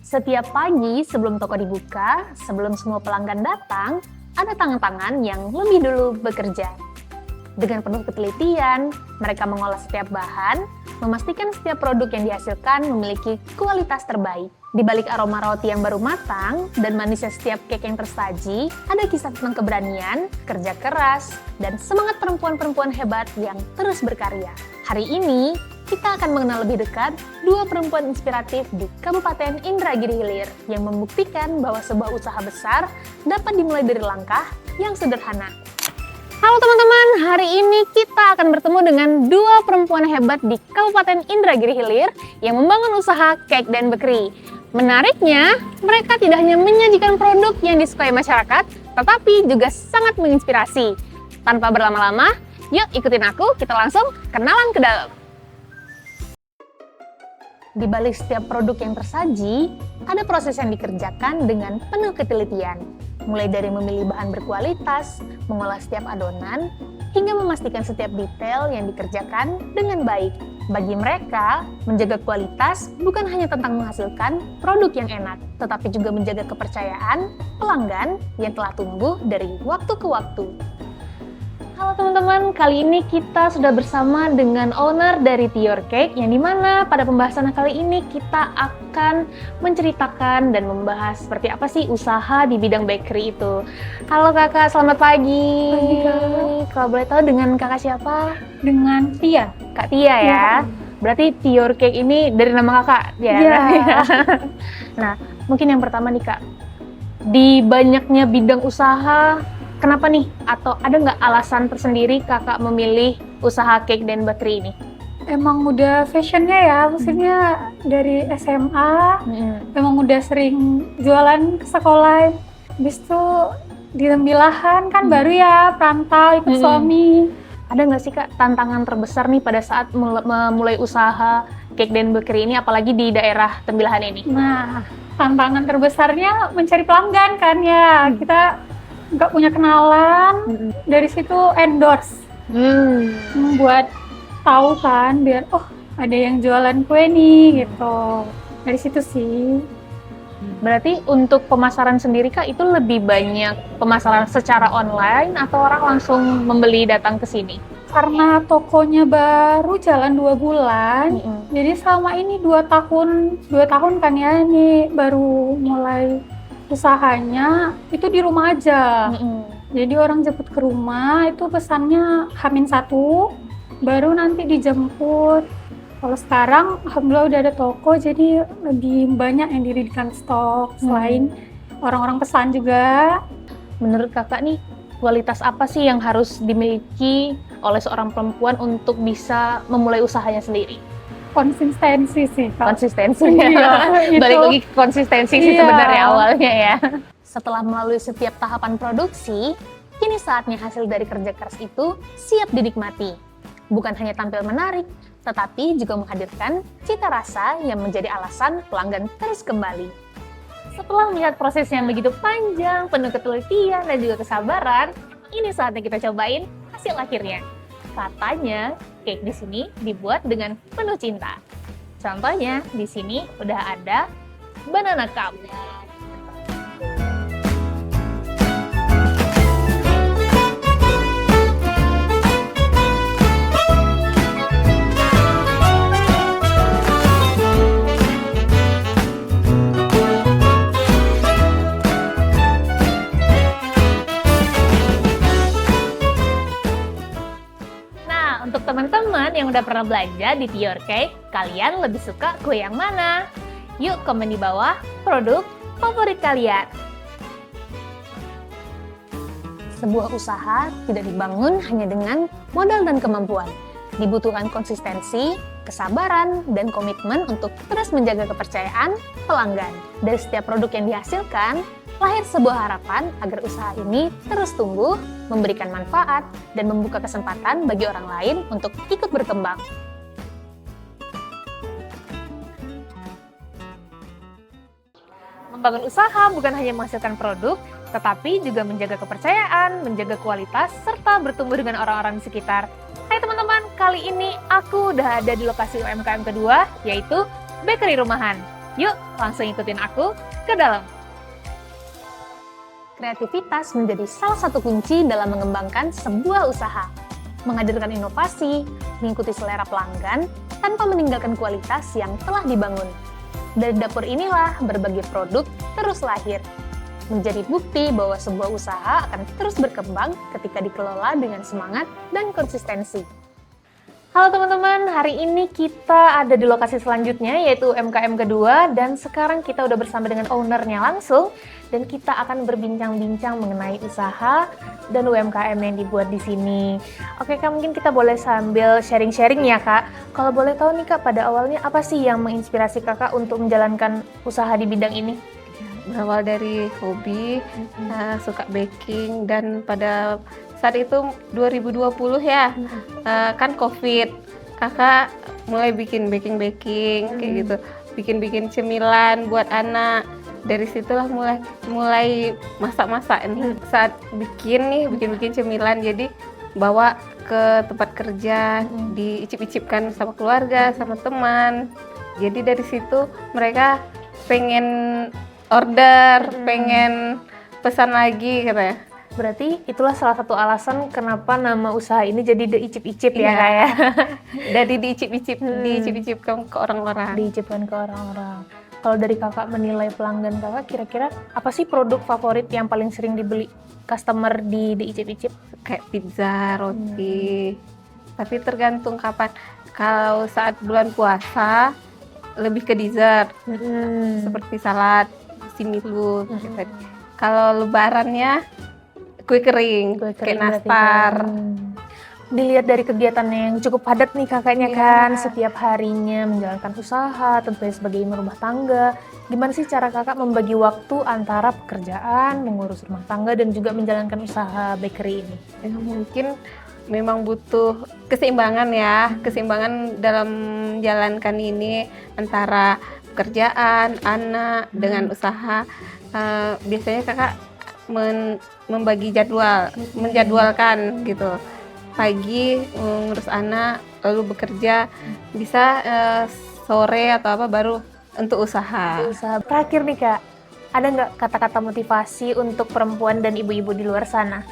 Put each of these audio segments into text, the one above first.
Setiap pagi sebelum toko dibuka, sebelum semua pelanggan datang, ada tangan-tangan yang lebih dulu bekerja. Dengan penuh ketelitian, mereka mengolah setiap bahan, memastikan setiap produk yang dihasilkan memiliki kualitas terbaik. Di balik aroma roti yang baru matang dan manisnya setiap cake yang tersaji, ada kisah tentang keberanian, kerja keras, dan semangat perempuan-perempuan hebat yang terus berkarya. Hari ini, kita akan mengenal lebih dekat dua perempuan inspiratif di Kabupaten Indragiri Hilir yang membuktikan bahwa sebuah usaha besar dapat dimulai dari langkah yang sederhana. Halo teman-teman, hari ini kita akan bertemu dengan dua perempuan hebat di Kabupaten Indragiri Hilir yang membangun usaha cake dan bakery. Menariknya, mereka tidak hanya menyajikan produk yang disukai masyarakat, tetapi juga sangat menginspirasi. Tanpa berlama-lama, yuk ikutin aku, kita langsung kenalan ke dalam. Di balik setiap produk yang tersaji, ada proses yang dikerjakan dengan penuh ketelitian. Mulai dari memilih bahan berkualitas, mengolah setiap adonan, hingga memastikan setiap detail yang dikerjakan dengan baik. Bagi mereka, menjaga kualitas bukan hanya tentang menghasilkan produk yang enak, tetapi juga menjaga kepercayaan pelanggan yang telah tumbuh dari waktu ke waktu. Halo teman-teman, kali ini kita sudah bersama dengan owner dari Tior Cake, yang dimana pada pembahasan kali ini kita akan menceritakan dan membahas seperti apa sih usaha di bidang bakery itu. Halo kakak, selamat pagi. Pagi, Kak. Kalau boleh tahu dengan kakak siapa? Dengan Tia. Kak Tia ya? Iya. Berarti Tior Cake ini dari nama kakak ya? Iya. Nah, mungkin yang pertama nih kak, di banyaknya bidang usaha, kenapa nih? Atau ada nggak alasan tersendiri kakak memilih usaha cake dan bakery ini? Emang udah fashionnya ya, maksudnya dari SMA, emang udah sering jualan ke sekolah. Habis itu di Tembilahan kan baru ya, perantau ikut suami. Ada nggak sih kak tantangan terbesar nih pada saat memulai usaha cake dan bakery ini, apalagi di daerah Tembilahan ini? Nah, tantangan terbesarnya mencari pelanggan kan ya. Kita nggak punya kenalan, dari situ endorse. Buat tahu kan, biar oh ada yang jualan kue nih gitu. Dari situ sih. Berarti untuk pemasaran sendiri kak itu lebih banyak pemasaran secara online atau orang langsung membeli datang ke sini? Karena tokonya baru jalan 2 bulan, jadi selama ini 2 tahun kan ya, ini baru mulai usahanya itu di rumah aja. Jadi orang jemput ke rumah, itu pesannya H-1, baru nanti dijemput. Kalau sekarang alhamdulillah udah ada toko, jadi lebih banyak yang didirikan stok. Selain orang-orang pesan juga. Menurut kakak nih, kualitas apa sih yang harus dimiliki oleh seorang perempuan untuk bisa memulai usahanya sendiri? Konsistensi sih, Kak. Konsistensi Iya, ya. itu. Balik lagi ke konsistensi sih Iya. sebenarnya awalnya ya. Setelah melalui setiap tahapan produksi, kini saatnya hasil dari kerja keras itu siap dinikmati. Bukan hanya tampil menarik, tetapi juga menghadirkan cita rasa yang menjadi alasan pelanggan terus kembali. Setelah melihat proses yang begitu panjang, penuh ketelitian dan juga kesabaran, ini saatnya kita cobain hasil akhirnya. Katanya, cake di sini dibuat dengan penuh cinta. Contohnya, di sini udah ada banana cup. Untuk teman-teman yang udah pernah belanja di Tior Cake, kalian lebih suka kue yang mana? Yuk komen di bawah produk favorit kalian. Sebuah usaha tidak dibangun hanya dengan modal dan kemampuan. Dibutuhkan konsistensi, kesabaran, dan komitmen untuk terus menjaga kepercayaan pelanggan. Dari setiap produk yang dihasilkan, lahir sebuah harapan agar usaha ini terus tumbuh, memberikan manfaat, dan membuka kesempatan bagi orang lain untuk ikut berkembang. Membangun usaha bukan hanya menghasilkan produk, tetapi juga menjaga kepercayaan, menjaga kualitas, serta bertumbuh dengan orang-orang di sekitar. Hai teman-teman, kali ini aku udah ada di lokasi UMKM kedua, yaitu Bakery Rumahan. Yuk, langsung ikutin aku ke dalam. Kreativitas menjadi salah satu kunci dalam mengembangkan sebuah usaha. Menghadirkan inovasi, mengikuti selera pelanggan, tanpa meninggalkan kualitas yang telah dibangun. Dari dapur inilah berbagai produk terus lahir. Menjadi bukti bahwa sebuah usaha akan terus berkembang ketika dikelola dengan semangat dan konsistensi. Halo teman-teman, hari ini kita ada di lokasi selanjutnya yaitu UMKM kedua dan sekarang kita udah bersama dengan ownernya langsung dan kita akan berbincang-bincang mengenai usaha dan UMKM yang dibuat di sini. Oke Kak, mungkin kita boleh sambil sharing-sharing ya Kak. Kalau boleh tahu nih Kak, pada awalnya apa sih yang menginspirasi Kakak untuk menjalankan usaha di bidang ini? Berawal dari hobi, suka baking, dan pada saat itu 2020 ya, kan COVID, kakak mulai bikin baking kayak gitu, bikin cemilan buat anak. Dari situlah mulai masak nih. Saat bikin cemilan, jadi bawa ke tempat kerja, diicip-icipkan sama keluarga, sama teman. Jadi dari situ mereka pengen order, pengen pesan lagi katanya. Berarti itulah salah satu alasan kenapa nama usaha ini jadi The Icip-Icip ya Kak ya? Dari diicip-icipkan ke orang-orang. Diicipkan ke orang-orang. Kalau dari Kakak menilai pelanggan Kakak, kira-kira apa sih produk favorit yang paling sering dibeli customer di Icip-Icip? Kayak pizza, roti. Tapi tergantung kapan. Kalau saat bulan puasa, lebih ke dessert. Seperti salad, cemilu. Gitu. Kalau lebarannya, kue kering kayak nastar. Dilihat dari kegiatannya yang cukup padat nih kakaknya kan, setiap harinya menjalankan usaha, tentunya sebagai ibu rumah tangga. Gimana sih cara kakak membagi waktu antara pekerjaan, mengurus rumah tangga, dan juga menjalankan usaha bakery ini? Ya, mungkin memang butuh keseimbangan ya, keseimbangan dalam menjalankan ini antara pekerjaan, anak, dengan usaha. Biasanya kakak membagi menjadwalkan gitu. Pagi ngurus anak, lalu bekerja, bisa sore atau apa baru untuk usaha. Terakhir nih Kak, ada nggak kata-kata motivasi untuk perempuan dan ibu-ibu di luar sana?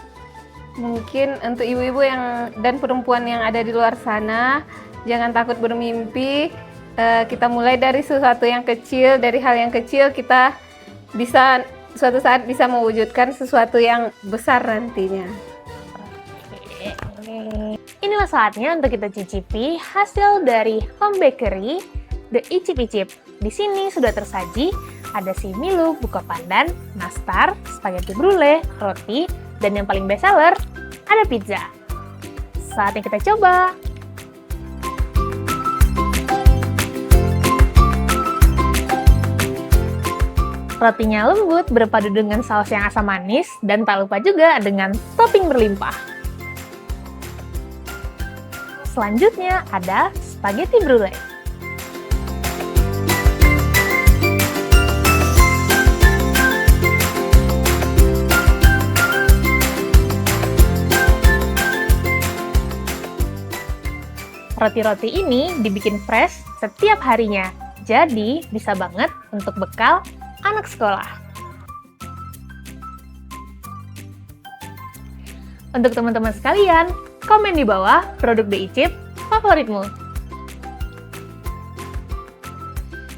Mungkin untuk ibu-ibu dan perempuan yang ada di luar sana, jangan takut bermimpi. Kita mulai dari sesuatu yang kecil, dari hal yang kecil kita bisa suatu saat bisa mewujudkan sesuatu yang besar nantinya. Inilah saatnya untuk kita cicipi hasil dari home bakery The Icip-Icip. Di sini sudah tersaji ada cemilu, buko pandan, nastar, spaghetti brulee, roti, dan yang paling best seller ada pizza. Saatnya kita coba. Rotinya lembut, berpadu dengan saus yang asam manis, dan tak lupa juga dengan topping berlimpah. Selanjutnya ada spaghetti brulee. Roti-roti ini dibikin fresh setiap harinya, jadi bisa banget untuk bekal anak sekolah. Untuk teman-teman sekalian, komen di bawah produk The Icip favoritmu.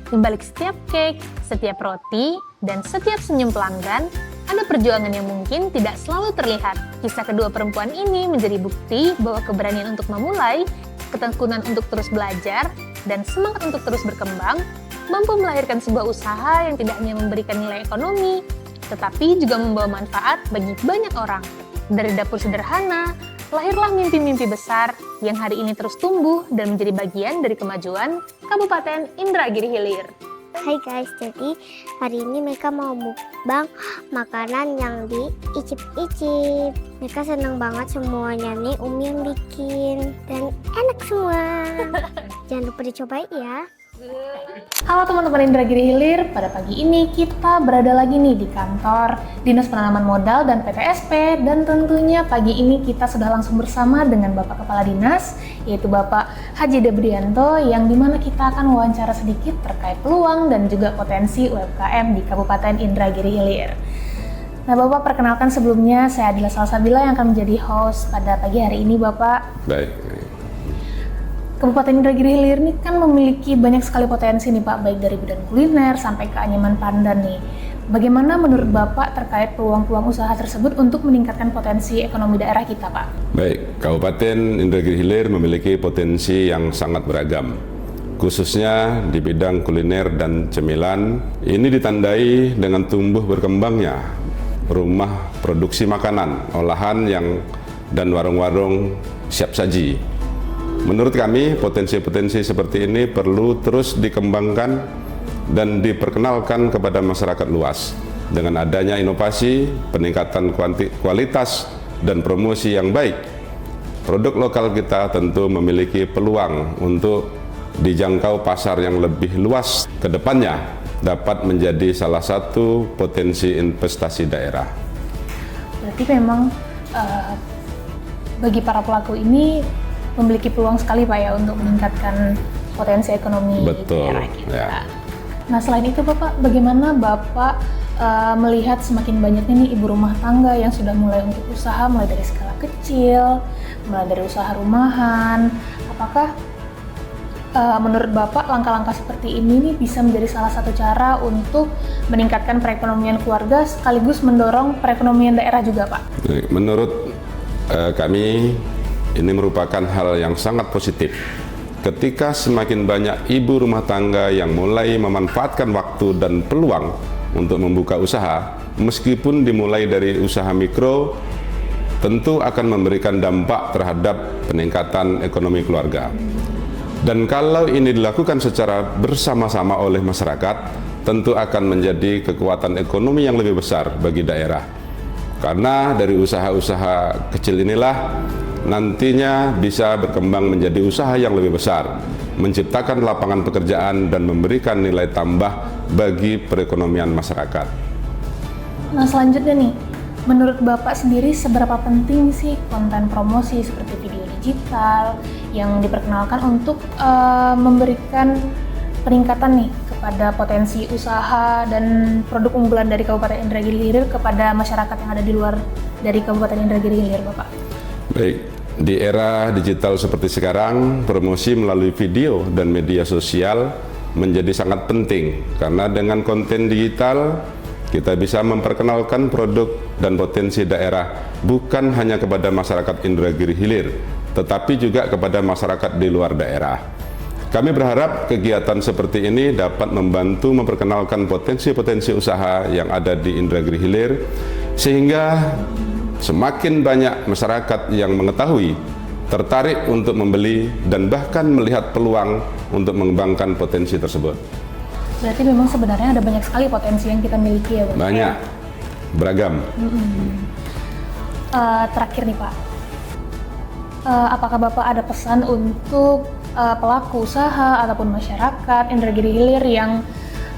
Di balik setiap cake, setiap roti, dan setiap senyum pelanggan, ada perjuangan yang mungkin tidak selalu terlihat. Kisah kedua perempuan ini menjadi bukti bahwa keberanian untuk memulai, ketekunan untuk terus belajar, dan semangat untuk terus berkembang mampu melahirkan sebuah usaha yang tidak hanya memberikan nilai ekonomi, tetapi juga membawa manfaat bagi banyak orang. Dari dapur sederhana, lahirlah mimpi-mimpi besar yang hari ini terus tumbuh dan menjadi bagian dari kemajuan Kabupaten Indragiri Hilir. Hai guys, jadi hari ini mereka mau mukbang makanan yang diicip-icip. Mereka senang banget semuanya nih, Umi yang bikin dan enak semua. Jangan lupa dicobain ya. Halo teman-teman Indragiri Hilir, pada pagi ini kita berada lagi nih di kantor Dinas Penanaman Modal dan PTSP, dan tentunya pagi ini kita sudah langsung bersama dengan Bapak Kepala Dinas, yaitu Bapak Haji Debrianto, yang dimana kita akan wawancara sedikit terkait peluang dan juga potensi UMKM di Kabupaten Indragiri Hilir. Nah Bapak, perkenalkan sebelumnya, saya Adila Salsabila yang akan menjadi host pada pagi hari ini Bapak. Baik. Kabupaten Indragiri Hilir ini kan memiliki banyak sekali potensi nih Pak, baik dari bidang kuliner sampai ke anyaman pandan nih. Bagaimana menurut Bapak terkait peluang-peluang usaha tersebut untuk meningkatkan potensi ekonomi daerah kita Pak? Baik, Kabupaten Indragiri Hilir memiliki potensi yang sangat beragam, khususnya di bidang kuliner dan cemilan. Ini ditandai dengan tumbuh berkembangnya rumah produksi makanan, olahan dan warung-warung siap saji. Menurut kami, potensi-potensi seperti ini perlu terus dikembangkan dan diperkenalkan kepada masyarakat luas. Dengan adanya inovasi, peningkatan kualitas, dan promosi yang baik, produk lokal kita tentu memiliki peluang untuk dijangkau pasar yang lebih luas ke depannya, dapat menjadi salah satu potensi investasi daerah. Berarti memang bagi para pelaku ini memiliki peluang sekali Pak ya untuk meningkatkan potensi ekonomi daerah kita. Ya. Nah selain itu Bapak, bagaimana Bapak melihat semakin banyaknya nih ibu rumah tangga yang sudah mulai untuk usaha, mulai dari skala kecil, mulai dari usaha rumahan. Apakah menurut Bapak langkah-langkah seperti ini nih bisa menjadi salah satu cara untuk meningkatkan perekonomian keluarga sekaligus mendorong perekonomian daerah juga Pak? Menurut kami, ini merupakan hal yang sangat positif. Ketika semakin banyak ibu rumah tangga yang mulai memanfaatkan waktu dan peluang untuk membuka usaha, meskipun dimulai dari usaha mikro, tentu akan memberikan dampak terhadap peningkatan ekonomi keluarga. Dan kalau ini dilakukan secara bersama-sama oleh masyarakat, tentu akan menjadi kekuatan ekonomi yang lebih besar bagi daerah. Karena dari usaha-usaha kecil inilah nantinya bisa berkembang menjadi usaha yang lebih besar, menciptakan lapangan pekerjaan dan memberikan nilai tambah bagi perekonomian masyarakat. Nah selanjutnya nih, menurut Bapak sendiri seberapa penting sih konten promosi seperti video digital yang diperkenalkan untuk memberikan peningkatan nih kepada potensi usaha dan produk unggulan dari Kabupaten Indragiri Hilir kepada masyarakat yang ada di luar dari Kabupaten Indragiri Hilir Bapak? Baik, di era digital seperti sekarang, promosi melalui video dan media sosial menjadi sangat penting, karena dengan konten digital kita bisa memperkenalkan produk dan potensi daerah bukan hanya kepada masyarakat Indragiri Hilir, tetapi juga kepada masyarakat di luar daerah. Kami berharap kegiatan seperti ini dapat membantu memperkenalkan potensi-potensi usaha yang ada di Indragiri Hilir, sehingga semakin banyak masyarakat yang mengetahui, tertarik untuk membeli, dan bahkan melihat peluang untuk mengembangkan potensi tersebut. Berarti memang sebenarnya ada banyak sekali potensi yang kita miliki ya Bapak? Banyak, beragam. Terakhir nih Pak, apakah Bapak ada pesan untuk pelaku usaha ataupun masyarakat Indragiri Hilir yang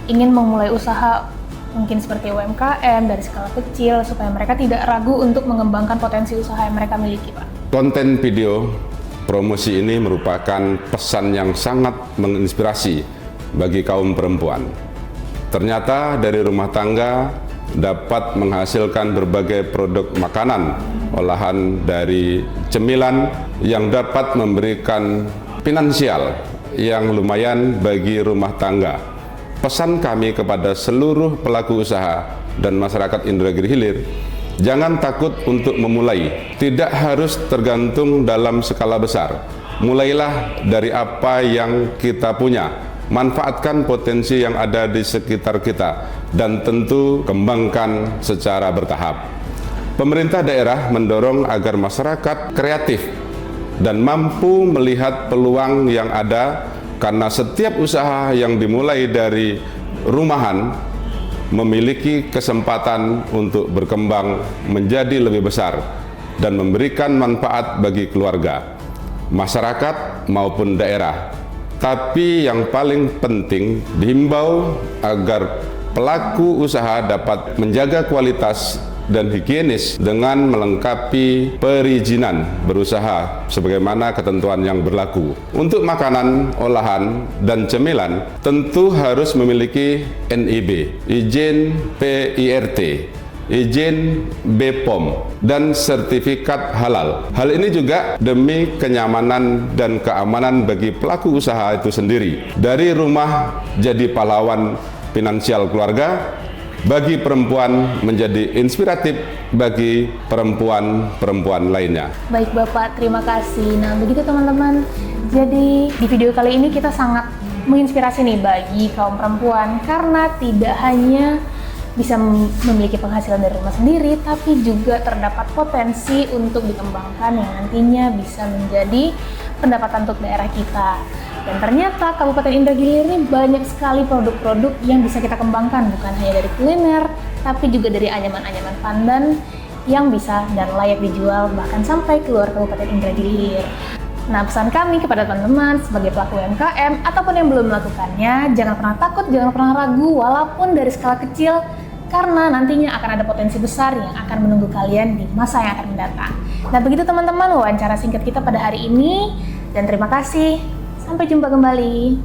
ingin memulai usaha mungkin seperti UMKM dari skala kecil, supaya mereka tidak ragu untuk mengembangkan potensi usaha yang mereka miliki Pak? Konten video promosi ini merupakan pesan yang sangat menginspirasi bagi kaum perempuan. Ternyata dari rumah tangga dapat menghasilkan berbagai produk makanan, olahan dari cemilan yang dapat memberikan finansial yang lumayan bagi rumah tangga. Pesan kami kepada seluruh pelaku usaha dan masyarakat Indragiri Hilir, jangan takut untuk memulai. Tidak harus tergantung dalam skala besar. Mulailah dari apa yang kita punya. Manfaatkan potensi yang ada di sekitar kita dan tentu kembangkan secara bertahap. Pemerintah daerah mendorong agar masyarakat kreatif dan mampu melihat peluang yang ada, karena setiap usaha yang dimulai dari rumahan memiliki kesempatan untuk berkembang menjadi lebih besar dan memberikan manfaat bagi keluarga, masyarakat maupun daerah. Tapi yang paling penting dihimbau agar pelaku usaha dapat menjaga kualitas dan higienis dengan melengkapi perizinan berusaha sebagaimana ketentuan yang berlaku. Untuk makanan, olahan, dan cemilan tentu harus memiliki NIB, izin PIRT, izin BPOM, dan sertifikat halal. Hal ini juga demi kenyamanan dan keamanan bagi pelaku usaha itu sendiri. Dari rumah jadi pahlawan finansial keluarga, bagi perempuan menjadi inspiratif bagi perempuan-perempuan lainnya. Baik Bapak, terima kasih. Nah begitu teman-teman, jadi di video kali ini kita sangat menginspirasi nih bagi kaum perempuan, karena tidak hanya bisa memiliki penghasilan dari rumah sendiri, tapi juga terdapat potensi untuk dikembangkan yang nantinya bisa menjadi pendapatan untuk daerah kita. Dan ternyata Kabupaten Indragiri ini banyak sekali produk-produk yang bisa kita kembangkan, bukan hanya dari kuliner, tapi juga dari anyaman-anyaman pandan yang bisa dan layak dijual bahkan sampai keluar Kabupaten Indragiri. Nah, pesan kami kepada teman-teman sebagai pelaku UMKM ataupun yang belum melakukannya, jangan pernah takut, jangan pernah ragu walaupun dari skala kecil, karena nantinya akan ada potensi besar yang akan menunggu kalian di masa yang akan mendatang. Nah, begitu teman-teman wawancara singkat kita pada hari ini, dan terima kasih. Sampai jumpa kembali.